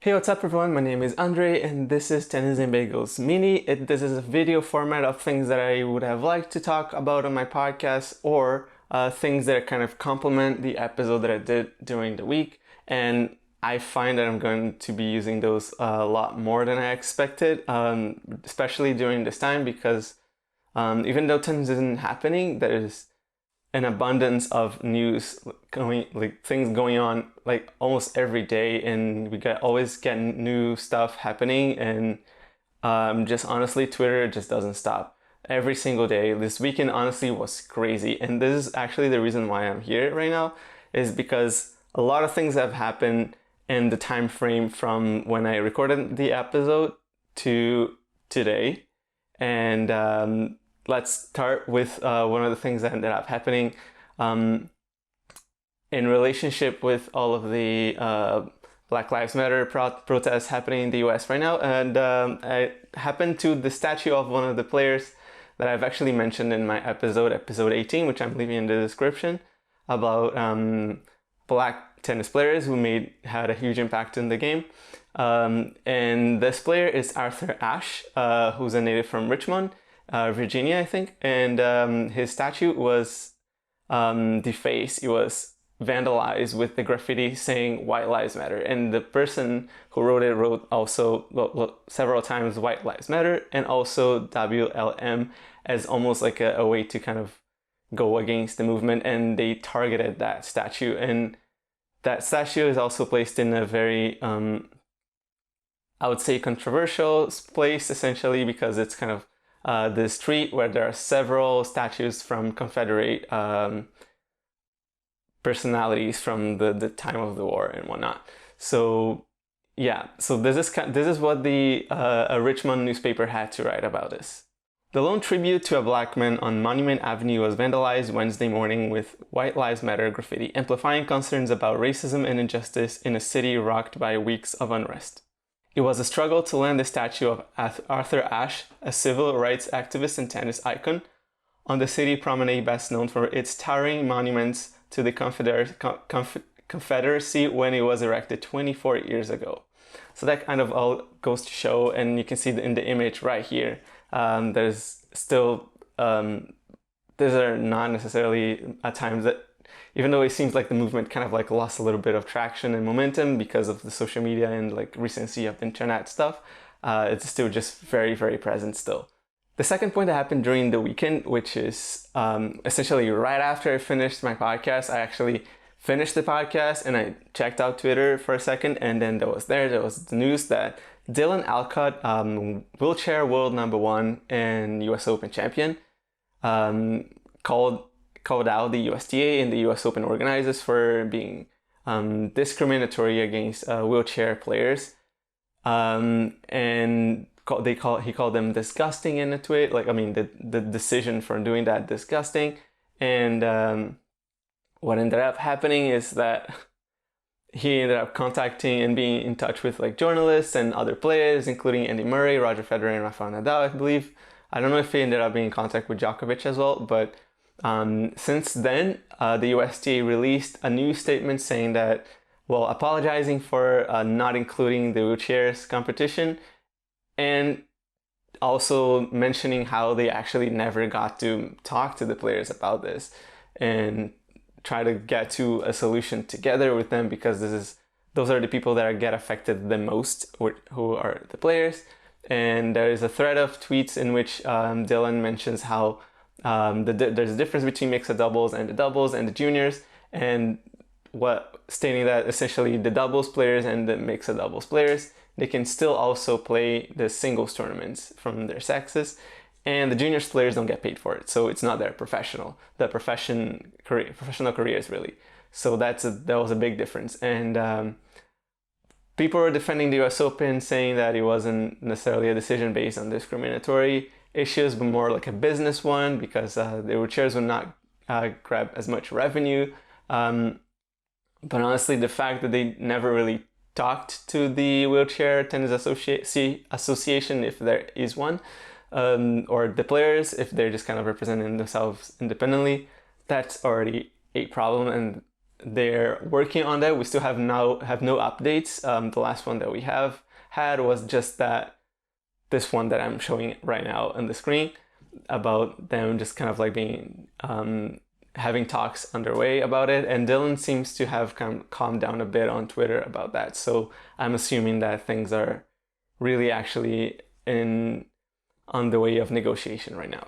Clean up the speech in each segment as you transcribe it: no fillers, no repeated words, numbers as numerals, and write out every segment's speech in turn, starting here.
Hey, what's up everyone? My name is Andre and this is Tennis and Bagels Mini. This is a video format of things that I would have liked to talk about on my podcast or things that kind of complement the episode that I did during the week. And I find that I'm going to be using those a lot more than I expected, especially during this time because even though tennis isn't happening, there's an abundance of news going, like things going on like almost every day, and always get new stuff happening, and just honestly Twitter just doesn't stop every single day. This weekend honestly was crazy, and this is actually the reason why I'm here right now, is because a lot of things have happened in the time frame from when I recorded the episode to today. And let's start with one of the things that ended up happening in relationship with all of the Black Lives Matter protests happening in the US right now. And I happened to the statue of one of the players that I've actually mentioned in my episode 18, which I'm leaving in the description, about Black tennis players who had a huge impact in the game. And this player is Arthur Ashe, who's a native from Richmond, Virginia, I think. And his statue was defaced. It was vandalized with the graffiti saying "White Lives Matter." And the person who wrote it wrote also several times "White Lives Matter" and also WLM as almost like a way to kind of go against the movement. And they targeted that statue. And that statue is also placed in a very I would say controversial place, essentially, because it's kind of this street where there are several statues from Confederate personalities from the time of the war and whatnot. So yeah, so this is what the a Richmond newspaper had to write about this. The lone tribute to a black man on Monument Avenue was vandalized Wednesday morning with "White Lives Matter" graffiti, amplifying concerns about racism and injustice in a city rocked by weeks of unrest. It was a struggle to land the statue of Arthur Ashe, a civil rights activist and tennis icon, on the city promenade best known for its towering monuments to the Confederacy when it was erected 24 years ago. So that kind of all goes to show, and you can see in the image right here, there's still, these are not necessarily at times that, even though it seems like the movement kind of like lost a little bit of traction and momentum because of the social media and like recency of the internet stuff, it's still just very, very present still. The second point that happened during the weekend, which is essentially right after I finished my podcast, I actually finished the podcast and I checked out Twitter for a second, and then there was the news that Dylan Alcott, wheelchair world #1 and US Open champion, called out the USTA and the US Open organizers for being discriminatory against wheelchair players, and he called them disgusting in a tweet. Like, I mean, the decision for doing that disgusting. And what ended up happening is that he ended up contacting and being in touch with like journalists and other players, including Andy Murray, Roger Federer, and Rafael Nadal, I believe. I don't know if he ended up being in contact with Djokovic as well, but since then, the USTA released a new statement saying that, well, apologizing for not including the wheelchairs competition, and also mentioning how they actually never got to talk to the players about this and try to get to a solution together with them, because those are the people that get affected the most, who are the players. And there is a thread of tweets in which Dylan mentions how there's a difference between mixed doubles and the doubles and the juniors, and stating that essentially the doubles players and the mixed doubles players, they can still also play the singles tournaments from their sexes, and the juniors players don't get paid for it, so it's not their professional careers really. So that was a big difference. And people were defending the US Open, saying that it wasn't necessarily a decision based on discriminatory issues, but more like a business one, because the wheelchairs would not grab as much revenue. But honestly, the fact that they never really talked to the Wheelchair Tennis Association, if there is one, or the players, if they're just kind of representing themselves independently, that's already a problem. And they're working on that. We still have no updates. The last one that we have had was just this one that I'm showing right now on the screen, about them just kind of like being having talks underway about it. And Dylan seems to have kind of calmed down a bit on Twitter about that. So I'm assuming that things are really actually on the way of negotiation right now.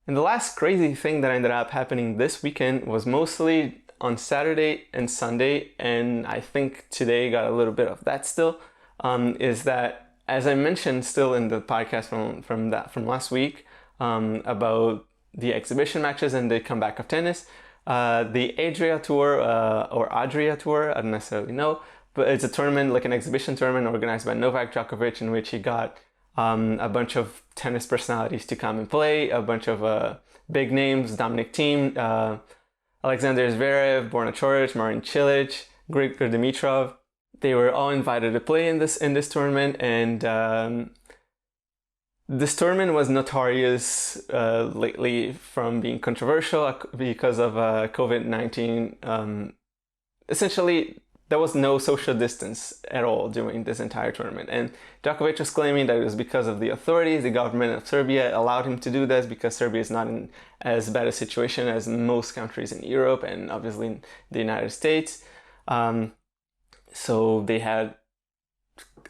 And the last crazy thing that ended up happening this weekend was mostly on Saturday and Sunday, and I think today got a little bit of that still, is that, as I mentioned still in the podcast from last week, about the exhibition matches and the comeback of tennis, the Adria Tour, or Adria Tour, I don't necessarily know, but it's a tournament, like an exhibition tournament organized by Novak Djokovic, in which he got a bunch of tennis personalities to come and play, a bunch of big names, Dominic Thiem, Alexander Zverev, Borna Coric, Marin Cilic, Grigor Dimitrov. They were all invited to play in this tournament, and this tournament was notorious lately from being controversial because of COVID-19. Essentially, there was no social distance at all during this entire tournament. And Djokovic was claiming that it was because of the authorities. The government of Serbia allowed him to do this because Serbia is not in as bad a situation as most countries in Europe and obviously in the United States. So they had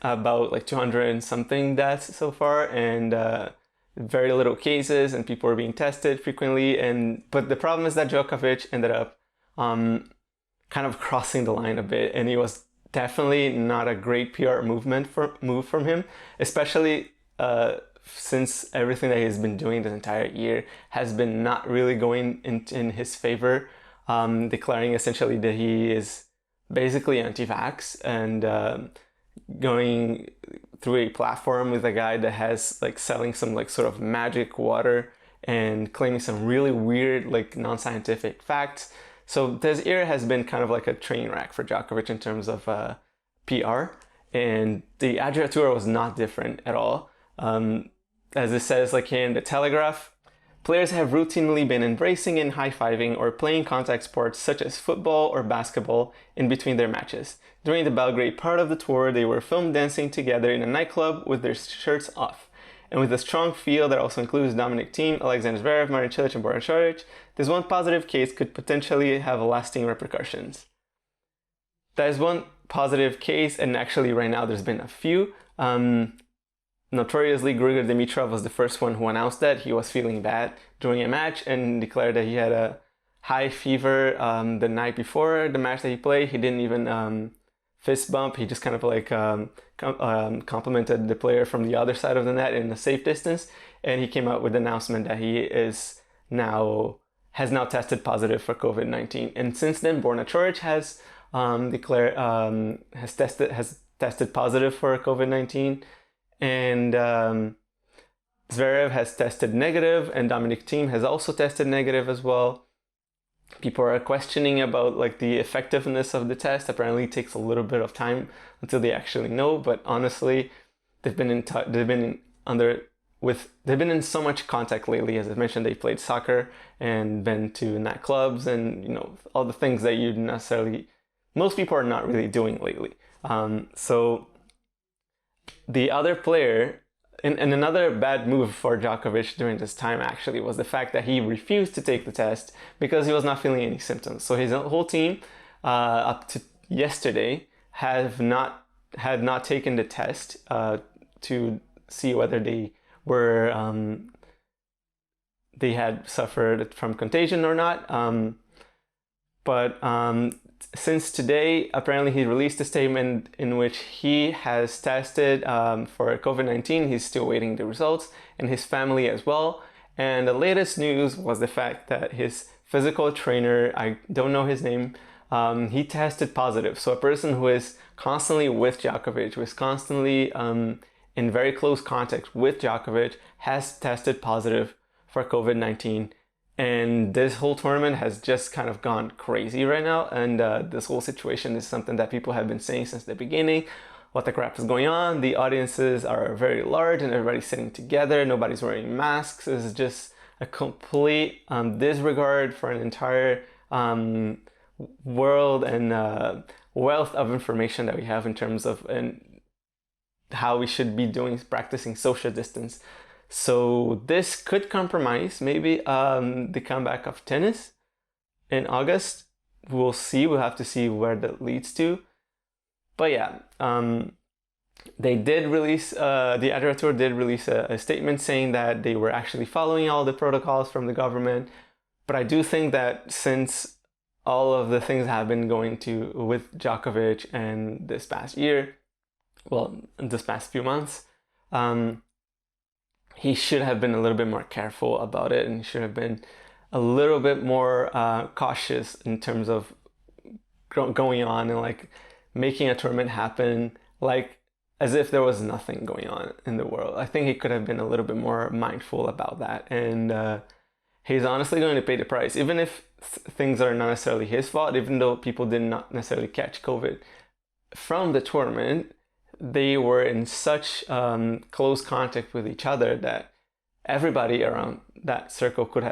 about like 200 and something deaths so far, and very little cases, and people were being tested frequently. But the problem is that Djokovic ended up kind of crossing the line a bit, and it was definitely not a great PR move from him, especially since everything that he's been doing this entire year has been not really going in his favor, declaring essentially that he is basically anti-vax, and going through a platform with a guy that has like selling some like sort of magic water and claiming some really weird like non-scientific facts. So this year has been kind of like a train wreck for Djokovic in terms of PR, and the Adria Tour was not different at all. As it says like here in the Telegraph, players have routinely been embracing and high-fiving or playing contact sports such as football or basketball in between their matches. During the Belgrade part of the tour, they were filmed dancing together in a nightclub with their shirts off. And with a strong field that also includes Dominic Thiem, Alexander Zverev, Marin Cilic, and Borna Coric, this one positive case could potentially have lasting repercussions. That is one positive case, and actually right now there's been a few. Notoriously, Grigor Dimitrov was the first one who announced that he was feeling bad during a match and declared that he had a high fever the night before the match that he played. He didn't even fist bump. He just kind of like complimented the player from the other side of the net in a safe distance, and he came out with the announcement that he has now tested positive for COVID-19. And since then, Borna Coric has tested positive for COVID-19, and Zverev has tested negative, and Dominic Thiem has also tested negative as well. People are questioning about like the effectiveness of the test. Apparently it takes a little bit of time until they actually know, but honestly, they've been in so much contact lately. As I mentioned, they played soccer and been to nightclubs and, you know, all the things that most people are not really doing lately. So the other player, and another bad move for Djokovic during this time actually was the fact that he refused to take the test because he was not feeling any symptoms. So his whole team up to yesterday had not taken the test to see whether they had suffered from contagion or not. But since today, apparently he released a statement in which he has tested for COVID-19. He's still waiting the results, and his family as well. And the latest news was the fact that his physical trainer, I don't know his name, he tested positive. So a person who is constantly with Djokovic, who is constantly in very close contact with Djokovic, has tested positive for COVID-19. And this whole tournament has just kind of gone crazy right now. And this whole situation is something that people have been saying since the beginning. What the crap is going on? The audiences are very large and everybody's sitting together. Nobody's wearing masks. It's just a complete disregard for an entire world and wealth of information that we have in terms of and how we should be practicing social distance. So this could compromise maybe the comeback of tennis in August. We'll see. We'll have to see where that leads to. But yeah, they did release, the Adria Tour did release a statement saying that they were actually following all the protocols from the government. But I do think that since all of the things have been going with Djokovic and this past year, well, this past few months, he should have been a little bit more careful about it, and should have been a little bit more cautious in terms of going on and like making a tournament happen like as if there was nothing going on in the world. I think he could have been a little bit more mindful about that, and he's honestly going to pay the price, even if things are not necessarily his fault. Even though people did not necessarily catch COVID from the tournament, they were in such close contact with each other that everybody around that circle could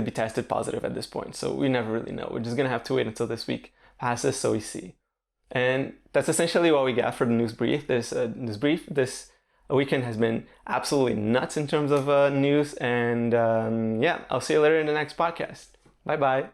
be tested positive at this point. So we never really know. We're just gonna have to wait until this week passes so we see. And that's essentially what we got for the news brief. This weekend has been absolutely nuts in terms of news. And yeah, I'll see you later in the next podcast. Bye bye.